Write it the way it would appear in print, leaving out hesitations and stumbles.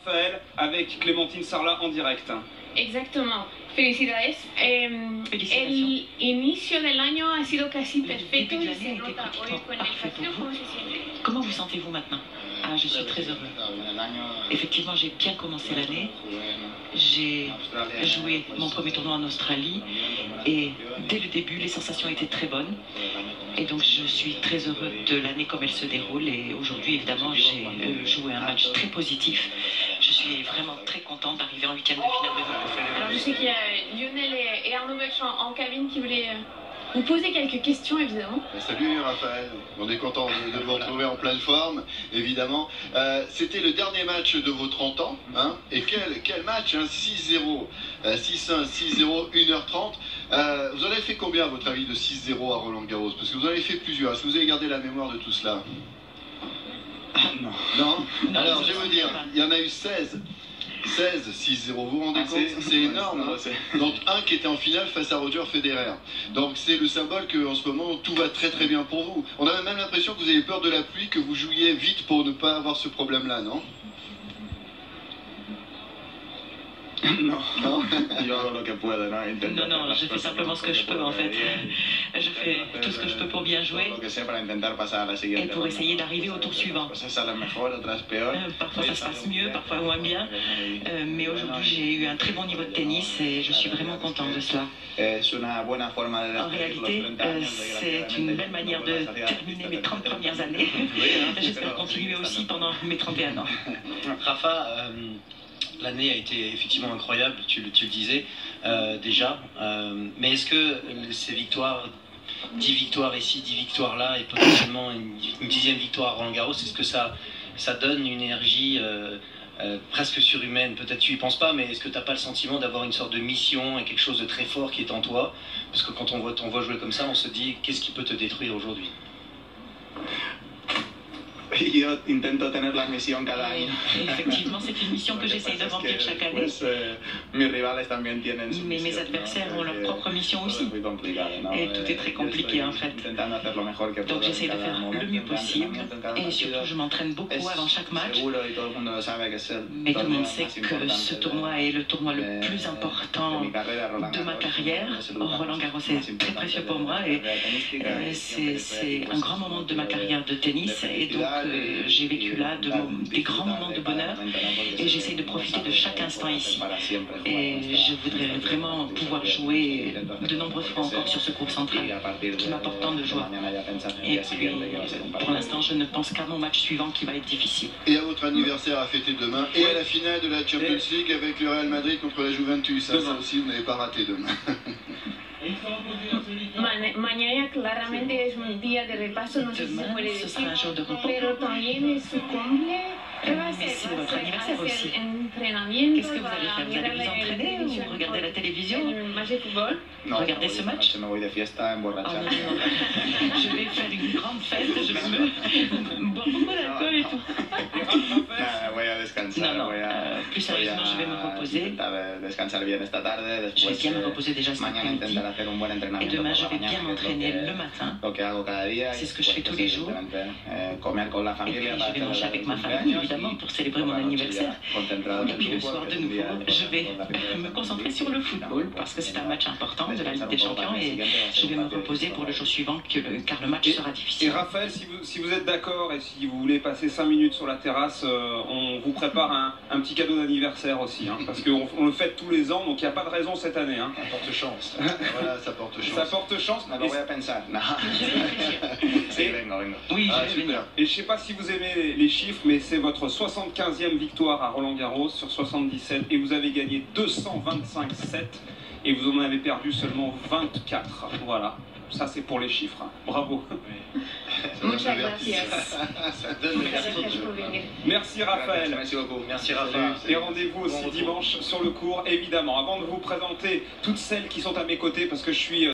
Raphaël avec Clémentine Sarlat en direct. Exactement. Felicidades. El inicio del año ha sido casi perfecto y se nota hoy con el partido. ¿Cómo se siente? Comment vous sentez-vous maintenant? Ah, je suis très heureux. Effectivement, j'ai bien commencé l'année. J'ai joué mon premier tournoi en Australie et dès le début, les sensations étaient très bonnes. Et donc, je suis très heureux de l'année comme elle se déroule. Et aujourd'hui, évidemment, j'ai joué un match très positif. Je suis vraiment très contente d'arriver en huitième de finale de Wimbledon. Alors, je sais qu'il y a Lionel et Arnaud Butch en cabine qui voulaient vous poser quelques questions, évidemment. Salut Raphaël, on est content de vous retrouver en pleine forme, évidemment. C'était le dernier match de vos 30 ans, hein, et quel match, hein, 6-0, 6-1, 6-0, 1h30. Vous en avez fait combien, à votre avis, de 6-0 à Roland-Garros? Parce que vous en avez fait plusieurs. Est-ce que vous avez gardé la mémoire de tout cela? Non. Non. Alors, je vais vous dire, il y en a eu 16. 16, 6-0, vous vous rendez compte? C'est énorme, hein. Donc un qui était en finale face à Roger Federer. Donc c'est le symbole qu'en ce moment tout va très très bien pour vous. On a même l'impression que vous avez peur de la pluie, que vous jouiez vite pour ne pas avoir ce problème-là, non? Non. Non. Non, je fais simplement ce que je peux en fait. Je fais tout ce que je peux pour bien jouer et pour essayer d'arriver au tour suivant. Parfois ça se passe mieux, parfois moins bien. Mais aujourd'hui j'ai eu un très bon niveau de tennis et je suis vraiment content de cela. En réalité, c'est une belle manière de terminer mes 30 premières années. J'espère continuer aussi pendant mes 31 ans. Rafa, l'année a été effectivement incroyable, tu le disais déjà, mais est-ce que ces victoires, 10 victoires ici, 10 victoires là, et potentiellement une 10e victoire à Roland-Garros, est-ce que ça donne une énergie presque surhumaine? Peut-être tu y penses pas, mais est-ce que tu n'as pas le sentiment d'avoir une sorte de mission et quelque chose de très fort qui est en toi? Parce que quand on voit jouer comme ça, on se dit, qu'est-ce qui peut te détruire aujourd'hui? Effectivement, c'est une mission que j'essaye de remplir chaque année. Mais mes adversaires ont leur propre mission aussi. Et tout est très compliqué en fait. Donc j'essaye de faire le mieux possible. Et surtout, je m'entraîne beaucoup avant chaque match. Mais tout le monde sait que ce tournoi est le tournoi le plus important de ma carrière. Roland-Garros est très précieux pour moi. Et c'est un grand moment de ma carrière de tennis. Et donc, j'ai vécu là des grands moments de bonheur et j'essaie de profiter de chaque instant ici. Et je voudrais vraiment pouvoir jouer de nombreuses fois encore sur ce court central qui m'apporte tant de joie. Et puis, pour l'instant, je ne pense qu'à mon match suivant qui va être difficile. Et à votre anniversaire à fêter demain et à la finale de la Champions League avec le Real Madrid contre la Juventus. Ça aussi, vous n'avez pas raté demain. Mañana claramente es un día de repaso, no sé si se puede decir, pero también es su cumple. Mais c'est votre anniversaire aussi. Qu'est-ce que vous allez faire? Vous allez vous entraîner ou regarder la télévision? Regardez ce match? Oh, non. Je vais faire une grande fête, je vais me boire beaucoup d'alcool et tout. Non, plus sérieusement, je vais me reposer. Je vais bien me reposer déjà cet après-midi. Et demain, je vais bien m'entraîner le matin. C'est ce que je fais tous les jours. Et puis, je vais manger avec ma famille, évidemment, pour célébrer mon anniversaire. Et puis le soir, de nouveau, je vais me concentrer sur le football parce que c'est un match important de la Ligue des Champions et je vais me reposer pour le jour suivant car le match sera difficile. Et Raphaël, si vous êtes d'accord et si vous voulez passer 5 minutes sur la terrasse, on vous prépare un petit cadeau d'anniversaire aussi, hein, parce qu'on le fête tous les ans, donc il n'y a pas de raison cette année. Hein. Ça porte chance. Voilà, ça porte chance. Ça porte chance. Oui, je vais venir. Et je ne sais pas si vous aimez les chiffres, mais c'est votre 75e victoire à Roland-Garros sur 77 et vous avez gagné 225 sets et vous en avez perdu seulement 24. Voilà, ça c'est pour les chiffres. Hein. Bravo. Muchas gracias. Merci Raphaël. Merci beaucoup. Merci Raphaël. Et rendez-vous aussi dimanche sur le court, évidemment. Avant de vous présenter toutes celles qui sont à mes côtés, parce que je suis